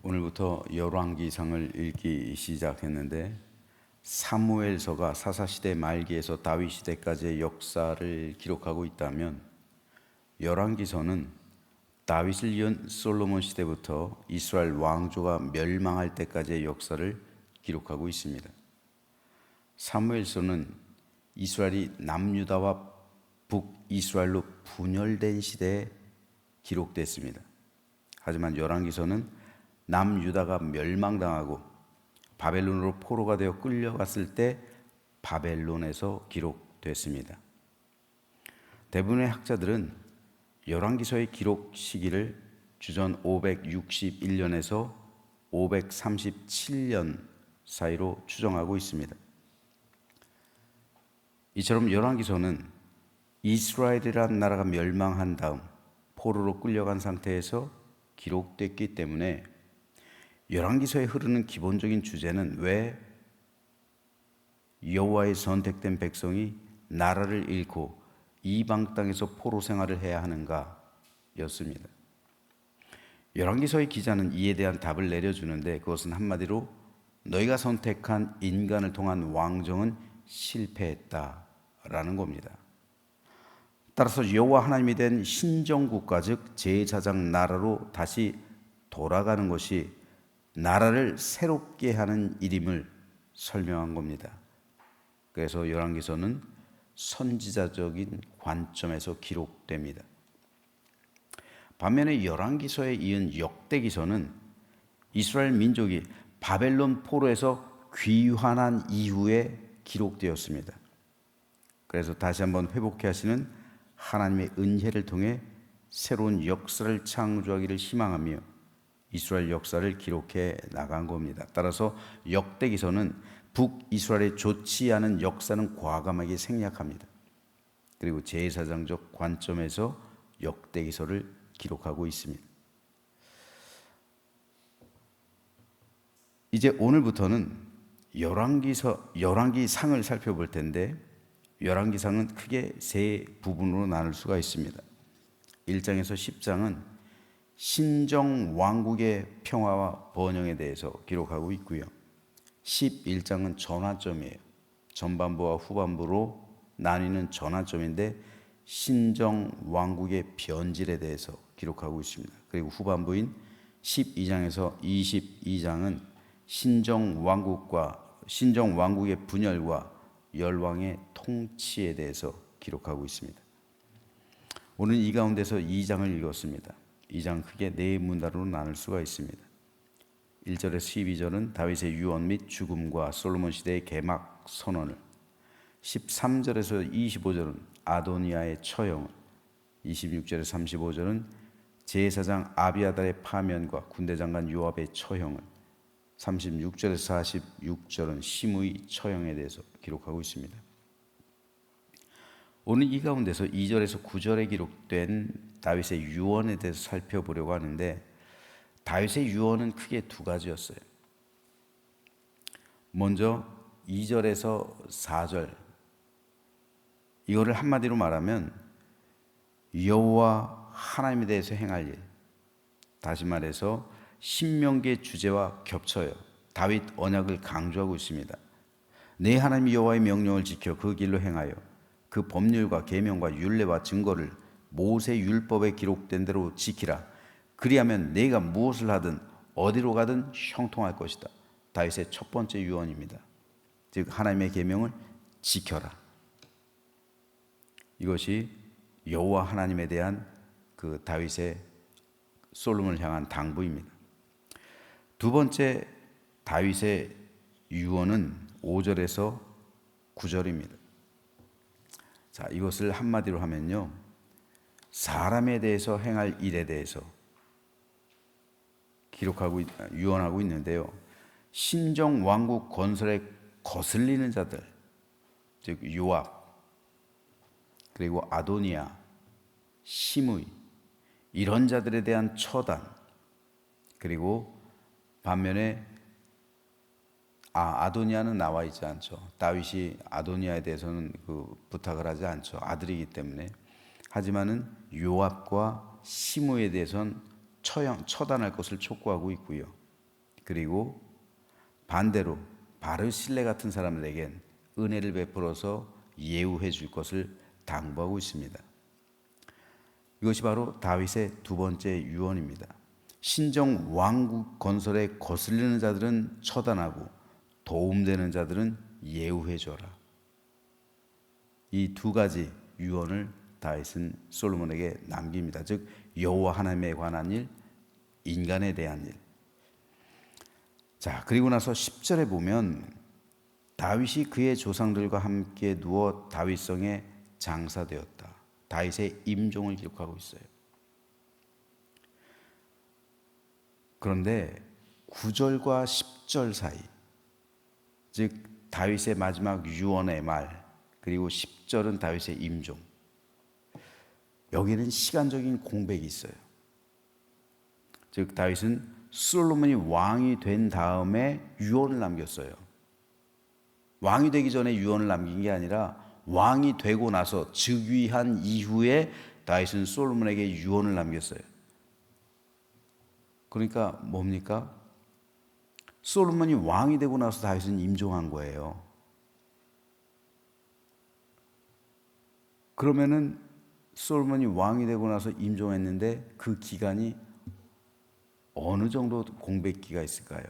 오늘부터 열왕기상을 읽기 시작했는데 사무엘서가 사사시대 말기에서 다윗시대까지의 역사를 기록하고 있다면 열왕기서는 다윗을 이은 솔로몬 시대부터 이스라엘 왕조가 멸망할 때까지의 역사를 기록하고 있습니다. 사무엘서는 이스라엘이 남유다와 북이스라엘로 분열된 시대에 기록됐습니다. 하지만 열왕기서는 남유다가 멸망당하고 바벨론으로 포로가 되어 끌려갔을 때 바벨론에서 기록됐습니다. 대부분의 학자들은 열왕기서의 기록 시기를 주전 561년에서 537년 사이로 추정하고 있습니다. 이처럼 열왕기서는 이스라엘이라는 나라가 멸망한 다음 포로로 끌려간 상태에서 기록됐기 때문에 열왕기서에 흐르는 기본적인 주제는 왜 여호와의 선택된 백성이 나라를 잃고 이방 땅에서 포로 생활을 해야 하는가 였습니다. 열왕기서의 기자는 이에 대한 답을 내려주는데 그것은 한마디로 너희가 선택한 인간을 통한 왕정은 실패했다라는 겁니다. 따라서 여호와 하나님이 된 신정국가 즉 제사장 나라로 다시 돌아가는 것이 나라를 새롭게 하는 일임을 설명한 겁니다. 그래서 열왕기서는 선지자적인 관점에서 기록됩니다. 반면에 열왕기서에 이은 역대기서는 이스라엘 민족이 바벨론 포로에서 귀환한 이후에 기록되었습니다. 그래서 다시 한번 회복해 하시는 하나님의 은혜를 통해 새로운 역사를 창조하기를 희망하며 이스라엘 역사를 기록해 나간 겁니다. 따라서 역대기서는 북이스라엘의 좋지 않은 역사는 과감하게 생략합니다. 그리고 제사장적 관점에서 역대기서를 기록하고 있습니다. 이제 오늘부터는 열왕기상을 살펴볼 텐데 열왕기상은 크게 세 부분으로 나눌 수가 있습니다. 1장에서 10장은 신정 왕국의 평화와 번영에 대해서 기록하고 있고요. 11장은 전환점이에요. 전반부와 후반부로 나뉘는 전환점인데 신정 왕국의 변질에 대해서 기록하고 있습니다. 그리고 후반부인 12장에서 22장은 신정 왕국의 분열과 열왕의 통치에 대해서 기록하고 있습니다. 오늘 이 가운데서 2장을 읽었습니다. 2장 크게 네 문단으로 나눌 수가 있습니다. 1절에서 12절은 다윗의 유언 및 죽음과 솔로몬 시대의 개막 선언을, 13절에서 25절은 아도니아의 처형을, 26절에서 35절은 제사장 아비아달의 파면과 군대장관 요압의 처형을, 36절에서 46절은 시므의 처형에 대해서 기록하고 있습니다. 오늘 이 가운데서 2절에서 9절에 기록된 다윗의 유언에 대해서 살펴보려고 하는데 다윗의 유언은 크게 두 가지였어요. 먼저 2절에서 4절 이거를 한마디로 말하면 여호와 하나님에 대해서 행할 일, 다시 말해서 신명기의 주제와 겹쳐요. 다윗 언약을 강조하고 있습니다. 내 하나님 여호와의 명령을 지켜 그 길로 행하여 그 법률과 계명과 율례와 증거를 모세 율법에 기록된 대로 지키라. 그리하면 내가 무엇을 하든 어디로 가든 형통할 것이다. 다윗의 첫 번째 유언입니다. 즉 하나님의 계명을 지켜라. 이것이 여호와 하나님에 대한 그 다윗의 솔로몬을 향한 당부입니다. 두 번째 다윗의 유언은 5절에서 9절입니다. 자, 이것을 한마디로 하면요. 사람에 대해서 행할 일에 대해서 유언하고 있는데요. 신정 왕국 건설에 거슬리는 자들, 즉 요압, 그리고 아도니아, 시므이 이런 자들에 대한 처단, 그리고 반면에 아도니아는 나와 있지 않죠. 다윗이 아도니아에 대해서는 부탁을 하지 않죠. 아들이기 때문에. 하지만은 요압과 시므에 대해서는 처단할 것을 촉구하고 있고요. 그리고 반대로 바르실레 같은 사람들에겐 은혜를 베풀어서 예우해 줄 것을 당부하고 있습니다. 이것이 바로 다윗의 두 번째 유언입니다. 신정 왕국 건설에 거슬리는 자들은 처단하고 도움되는 자들은 예우해 줘라. 이 두 가지 유언을 다윗은 솔로몬에게 남깁니다. 즉 여호와 하나님에 관한 일, 인간에 대한 일. 자, 그리고 나서 10절에 보면 다윗이 그의 조상들과 함께 누워 다윗성에 장사되었다. 다윗의 임종을 기록하고 있어요. 그런데 9절과 10절 사이, 즉 다윗의 마지막 유언의 말, 그리고 10절은 다윗의 임종. 여기는 시간적인 공백이 있어요. 즉 다윗은 솔로몬이 왕이 된 다음에 유언을 남겼어요. 왕이 되기 전에 유언을 남긴 게 아니라 왕이 되고 나서 즉위한 이후에 다윗은 솔로몬에게 유언을 남겼어요. 그러니까 뭡니까? 솔로몬이 왕이 되고 나서 다윗은 임종한 거예요. 그러면은 솔로몬이 왕이 되고 나서 임종했는데 그 기간이 어느 정도 공백기가 있을까요?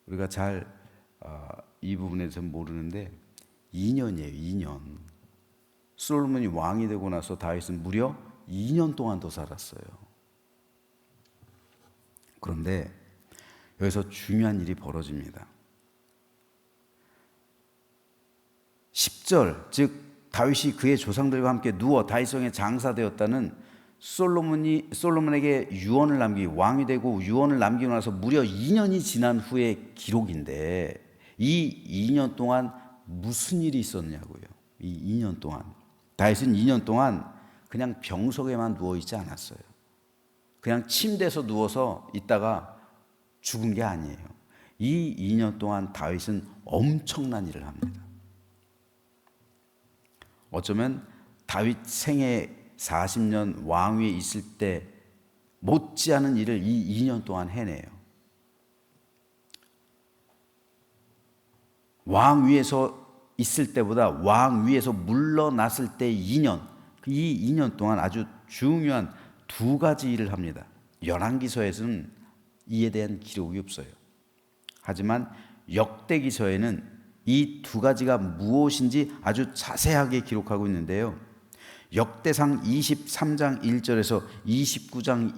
우리가 잘 이 부분에 대해서 모르는데 2년이에요. 2년. 솔로몬이 왕이 되고 나서 다윗은 무려 2년 동안 더 살았어요. 그런데 여기서 중요한 일이 벌어집니다. 10절, 즉 다윗이 그의 조상들과 함께 누워 다윗성에 장사되었다는 솔로몬에게 유언을 남기고 왕이 되고 유언을 남기고 나서 무려 2년이 지난 후의 기록인데 이 2년 동안 무슨 일이 있었냐고요. 이 2년 동안 다윗은 2년 동안 그냥 병석에만 누워있지 않았어요. 그냥 침대에서 누워서 있다가 죽은 게 아니에요. 이 2년 동안 다윗은 엄청난 일을 합니다. 어쩌면 다윗 생애 40년 왕위에 있을 때 못지않은 일을 이 2년 동안 해내요. 왕 위에서 있을 때보다 왕 위에서 물러났을 때 2년, 이 2년 동안 아주 중요한 두 가지 일을 합니다. 열왕기서에서는 이에 대한 기록이 없어요. 하지만 역대기서에는 이 두 가지가 무엇인지 아주 자세하게 기록하고 있는데요. 역대상 23장 1절에서 29장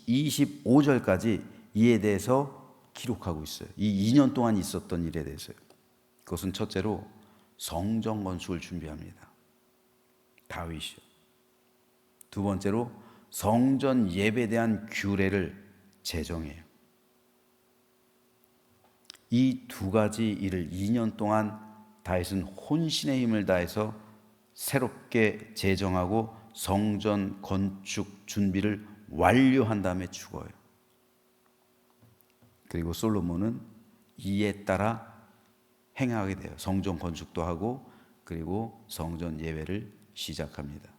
25절까지 이에 대해서 기록하고 있어요. 이 2년 동안 있었던 일에 대해서요. 그것은 첫째로 성전 건축을 준비합니다. 다윗이요. 두 번째로 성전 예배에 대한 규례를 제정해요. 이 두 가지 일을 2년 동안 다윗은 혼신의 힘을 다해서 새롭게 제정하고 성전 건축 준비를 완료한 다음에 죽어요. 그리고 솔로몬은 이에 따라 행하게 돼요. 성전 건축도 하고 그리고 성전 예배를 시작합니다.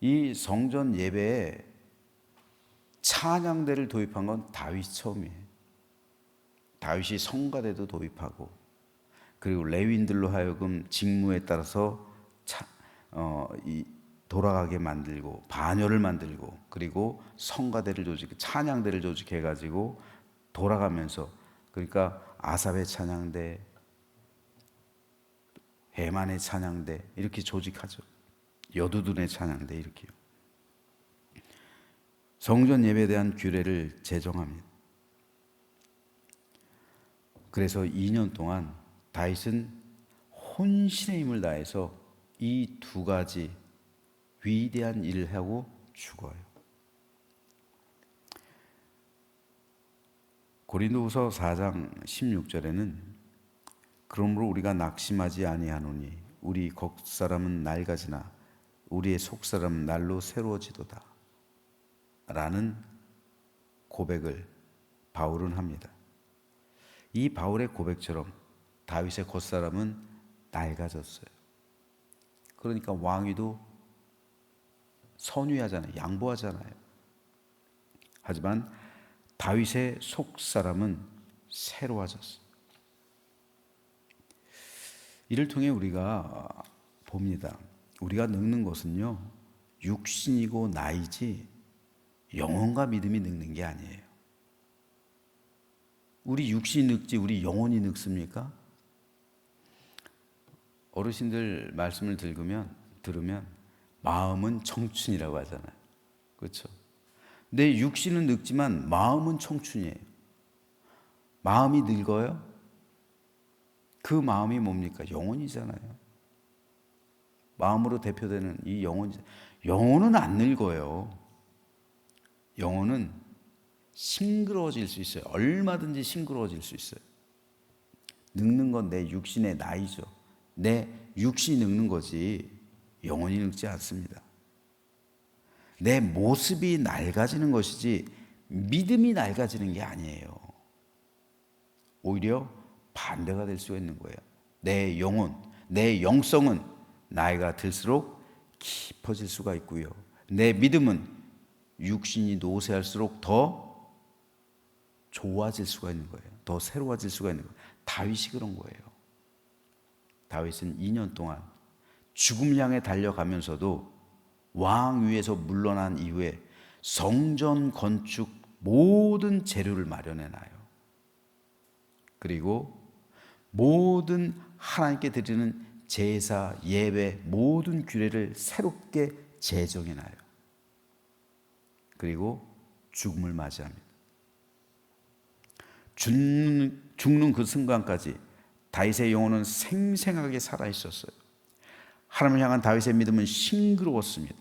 이 성전 예배에 찬양대를 도입한 건 다윗 처음이에요. 다윗이 성가대도 도입하고 그리고 레위인들로 하여금 직무에 따라서 돌아가게 만들고 반열을 만들고 그리고 성가대를 찬양대를 조직해 가지고 돌아가면서 그러니까 아삽의 찬양대, 해만의 찬양대 이렇게 조직하죠. 여두둔의 찬양대 이렇게요. 성전 예배에 대한 규례를 제정합니다. 그래서 2년 동안 다윗은 혼신의 힘을 다해서 이 두 가지 위대한 일을 하고 죽어요. 고린도후서 4장 16절에는 그러므로 우리가 낙심하지 아니하노니 우리 겉사람은 낡아지나 우리의 속사람은 날로 새로워지도다 라는 고백을 바울은 합니다. 이 바울의 고백처럼 다윗의 겉사람은 낡아졌어요. 그러니까 왕위도 선위하잖아요. 양보하잖아요. 하지만 다윗의 속사람은 새로워졌어요. 이를 통해 우리가 봅니다. 우리가 늙는 것은요, 육신이고 나이지 영혼과 믿음이 늙는 게 아니에요. 우리 육신이 늙지 우리 영혼이 늙습니까? 어르신들 말씀을 들으면 마음은 청춘이라고 하잖아요. 그렇죠? 내 육신은 늙지만 마음은 청춘이에요. 마음이 늙어요? 그 마음이 뭡니까? 영혼이잖아요. 마음으로 대표되는 이 영혼은 안 늙어요. 영혼은 싱그러워질 수 있어요. 얼마든지 싱그러워질 수 있어요. 늙는 건 내 육신의 나이죠. 내 육신이 늙는 거지 영혼이 늙지 않습니다. 내 모습이 낡아지는 것이지 믿음이 낡아지는 게 아니에요. 오히려 반대가 될 수가 있는 거예요. 내 영혼, 내 영성은 나이가 들수록 깊어질 수가 있고요. 내 믿음은 육신이 노쇠할수록 더 좋아질 수가 있는 거예요. 더 새로워질 수가 있는 거예요. 다윗이 그런 거예요. 다윗은 2년 동안 죽음 향해 달려가면서도 왕 위에서 물러난 이후에 성전 건축 모든 재료를 마련해놔요. 그리고 모든 하나님께 드리는 제사, 예배, 모든 규례를 새롭게 제정해놔요. 그리고 죽음을 맞이합니다. 죽는 그 순간까지 다윗의 영혼은 생생하게 살아있었어요. 하나님을 향한 다윗의 믿음은 싱그러웠습니다.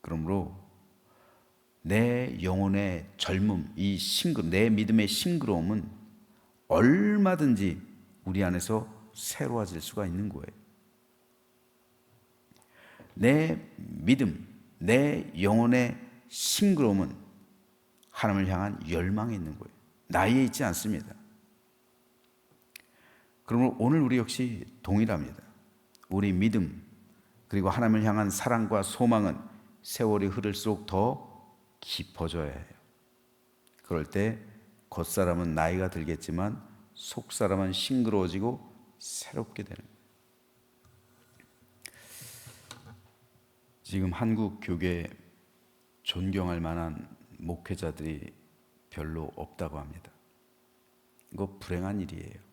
그러므로 내 영혼의 젊음, 내 믿음의 싱그러움은 얼마든지 우리 안에서 새로워질 수가 있는 거예요. 내 믿음, 내 영혼의 싱그러움은 하나님을 향한 열망에 있는 거예요. 나이에 있지 않습니다. 그러므로 오늘 우리 역시 동일합니다. 우리 믿음 그리고 하나님을 향한 사랑과 소망은 세월이 흐를수록 더 깊어져야 해요. 그럴 때 겉사람은 나이가 들겠지만 속사람은 싱그러워지고 새롭게 되는 거예요. 지금 한국 교계에 존경할 만한 목회자들이 별로 없다고 합니다. 이거 불행한 일이에요.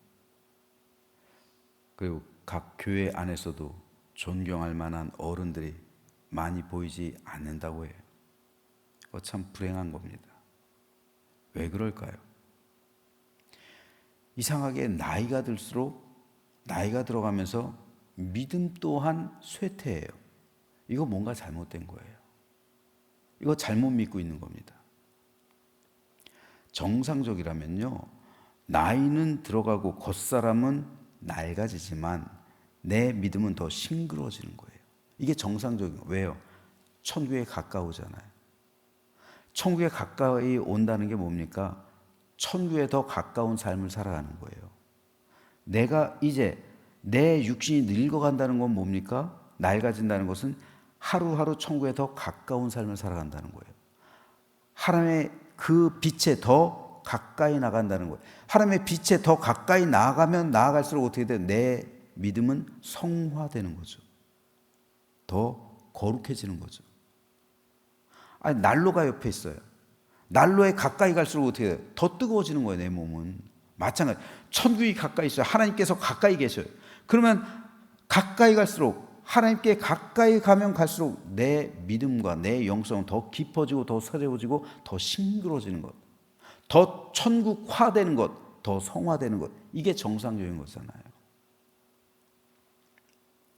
그리고 각 교회 안에서도 존경할 만한 어른들이 많이 보이지 않는다고 해요. 그거 참 불행한 겁니다. 왜 그럴까요? 이상하게 나이가 들수록 나이가 들어가면서 믿음 또한 쇠퇴해요. 이거 뭔가 잘못된 거예요. 이거 잘못 믿고 있는 겁니다. 정상적이라면요, 나이는 들어가고 겉사람은 낡아지지만 내 믿음은 더 싱그러워지는 거예요. 이게 정상적인 거예요. 왜요? 천국에 가까우잖아요. 천국에 가까이 온다는 게 뭡니까? 천국에 더 가까운 삶을 살아가는 거예요. 내가 이제 내 육신이 늙어간다는 건 뭡니까? 낡아진다는 것은 하루하루 천국에 더 가까운 삶을 살아간다는 거예요. 하나님의 그 빛에 더 가까이 나간다는 거예요. 하나님의 빛에 더 가까이 나아가면 나아갈수록 어떻게 돼요? 내 믿음은 성화되는 거죠. 더 거룩해지는 거죠. 아니, 난로가 옆에 있어요. 난로에 가까이 갈수록 어떻게 돼요? 더 뜨거워지는 거예요, 내 몸은. 마찬가지. 천국이 가까이 있어요. 하나님께서 가까이 계셔요. 그러면 가까이 갈수록, 하나님께 가까이 가면 갈수록 내 믿음과 내 영성은 더 깊어지고 더 새로워지고 더 싱그러워지는 것, 더 천국화되는 것, 더 성화되는 것. 이게 정상적인 거잖아요.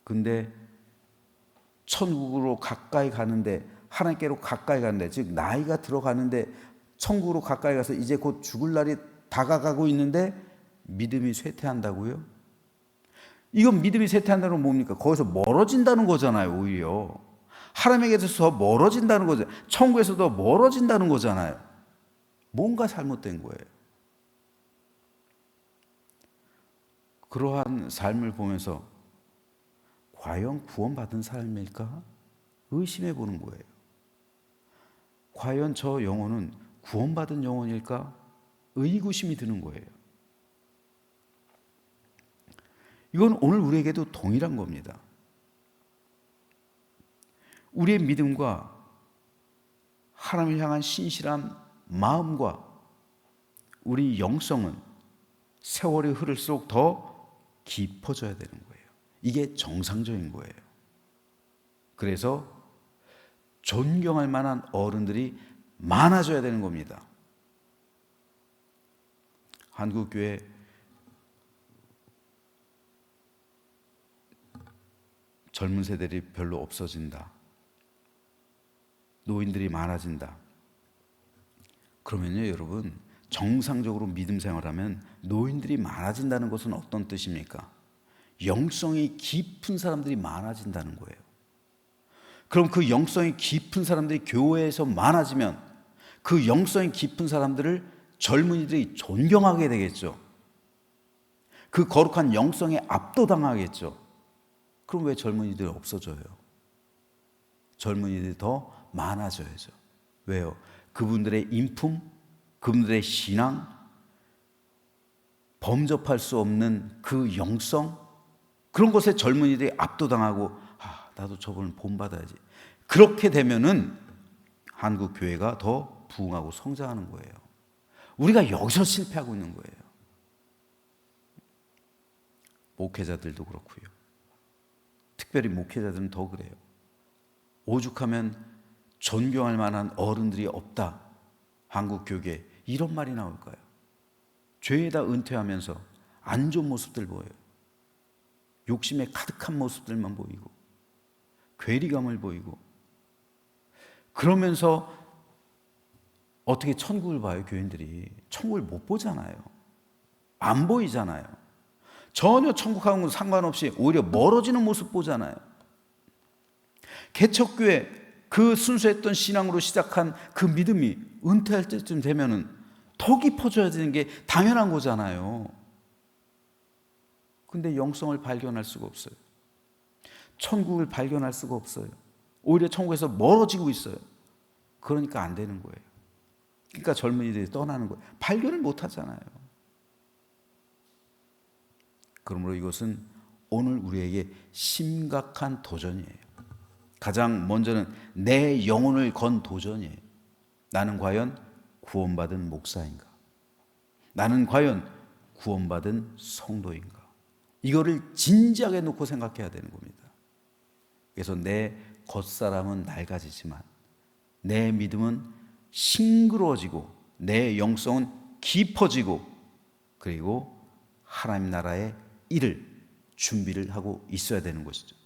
근데 천국으로 가까이 가는데, 하나님께로 가까이 가는데, 즉 나이가 들어가는데 천국으로 가까이 가서 이제 곧 죽을 날이 다가가고 있는데 믿음이 쇠퇴한다고요? 이건 믿음이 쇠퇴한다는 건 뭡니까? 거기서 멀어진다는 거잖아요. 오히려 하나님에게서 더 멀어진다는 거죠. 천국에서 더 멀어진다는 거잖아요. 뭔가 잘못된 거예요. 그러한 삶을 보면서 과연 구원받은 사람일까? 의심해 보는 거예요. 과연 저 영혼은 구원받은 영혼일까? 의구심이 드는 거예요. 이건 오늘 우리에게도 동일한 겁니다. 우리의 믿음과 하나님을 향한 신실한 마음과 우리 영성은 세월이 흐를수록 더 깊어져야 되는 거예요. 이게 정상적인 거예요. 그래서 존경할 만한 어른들이 많아져야 되는 겁니다. 한국교회 젊은 세대들이 별로 없어진다. 노인들이 많아진다. 그러면요, 여러분, 정상적으로 믿음 생활하면 노인들이 많아진다는 것은 어떤 뜻입니까? 영성이 깊은 사람들이 많아진다는 거예요. 그럼 그 영성이 깊은 사람들이 교회에서 많아지면 그 영성이 깊은 사람들을 젊은이들이 존경하게 되겠죠. 그 거룩한 영성에 압도당하겠죠. 그럼 왜 젊은이들이 없어져요? 젊은이들이 더 많아져야죠. 왜요? 그분들의 인품, 그분들의 신앙, 범접할 수 없는 그 영성, 그런 것에 젊은이들이 압도당하고 나도 저분을 본받아야지. 그렇게 되면은 한국 교회가 더 부흥하고 성장하는 거예요. 우리가 여기서 실패하고 있는 거예요. 목회자들도 그렇고요. 특별히 목회자들은 더 그래요. 오죽하면 존경할 만한 어른들이 없다. 한국 교계 이런 말이 나올까요? 죄에다 은퇴하면서 안 좋은 모습들 보여요. 욕심에 가득한 모습들만 보이고 괴리감을 보이고 그러면서 어떻게 천국을 봐요? 교인들이 천국을 못 보잖아요. 안 보이잖아요. 전혀 천국하고는 상관없이 오히려 멀어지는 모습 보잖아요. 개척교회 그 순수했던 신앙으로 시작한 그 믿음이 은퇴할 때쯤 되면은 더 깊어져야 되는 게 당연한 거잖아요. 근데 영성을 발견할 수가 없어요. 천국을 발견할 수가 없어요. 오히려 천국에서 멀어지고 있어요. 그러니까 안 되는 거예요. 그러니까 젊은이들이 떠나는 거예요. 발견을 못 하잖아요. 그러므로 이것은 오늘 우리에게 심각한 도전이에요. 가장 먼저는 내 영혼을 건 도전이에요. 나는 과연 구원받은 목사인가? 나는 과연 구원받은 성도인가? 이거를 진지하게 놓고 생각해야 되는 겁니다. 그래서 내 겉사람은 낡아지지만 내 믿음은 싱그러워지고 내 영성은 깊어지고 그리고 하나님 나라의 일을 준비를 하고 있어야 되는 것이죠.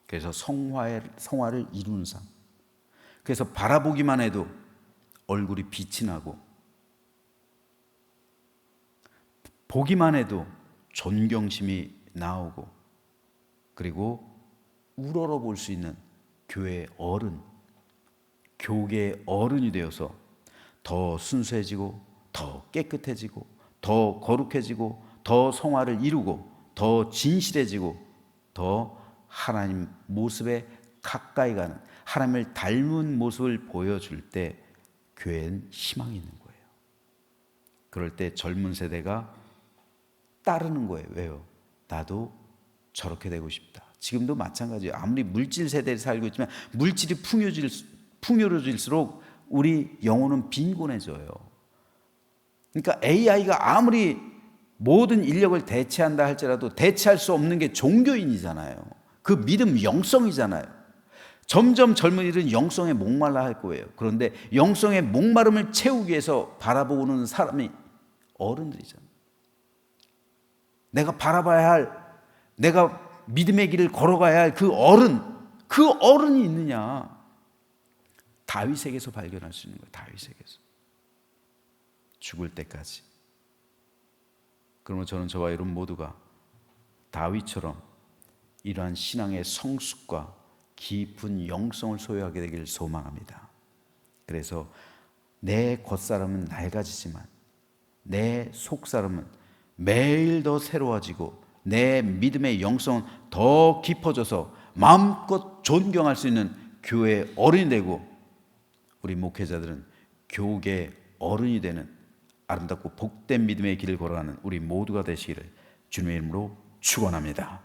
그래서 성화를 이루는 삶. 그래서 바라보기만 해도 얼굴이 빛이 나고 보기만 해도 존경심이 나오고 그리고 우러러 볼 수 있는 교회의 어른, 교계의 어른이 되어서 더 순수해지고 더 깨끗해지고 더 거룩해지고 더 성화를 이루고 더 진실해지고 더 하나님 모습에 가까이 가는 하나님을 닮은 모습을 보여줄 때 교회는 희망이 있는 거예요. 그럴 때 젊은 세대가 따르는 거예요. 왜요? 나도 저렇게 되고 싶다. 지금도 마찬가지예요. 아무리 물질 세대에 살고 있지만 물질이 풍요로워질수록 우리 영혼은 빈곤해져요. 그러니까 AI가 아무리 모든 인력을 대체한다 할지라도 대체할 수 없는 게 종교인이잖아요. 그 믿음 영성이잖아요. 점점 젊은이들은 영성에 목말라 할 거예요. 그런데 영성의 목마름을 채우기 위해서 바라보는 사람이 어른들이잖아요. 내가 바라봐야 할, 내가 믿음의 길을 걸어가야 할 그 어른이 있느냐? 다윗에게서 발견할 수 있는 거예요. 다윗에게서. 죽을 때까지. 그러면 저는 저와 여러분 모두가 다윗처럼 이러한 신앙의 성숙과 깊은 영성을 소유하게 되기를 소망합니다. 그래서 내 겉사람은 낡아지지만 내 속사람은 매일 더 새로워지고 내 믿음의 영성은 더 깊어져서 마음껏 존경할 수 있는 교회의 어른이 되고, 우리 목회자들은 교우의 어른이 되는 아름답고 복된 믿음의 길을 걸어가는 우리 모두가 되시기를 주님의 이름으로 축원합니다.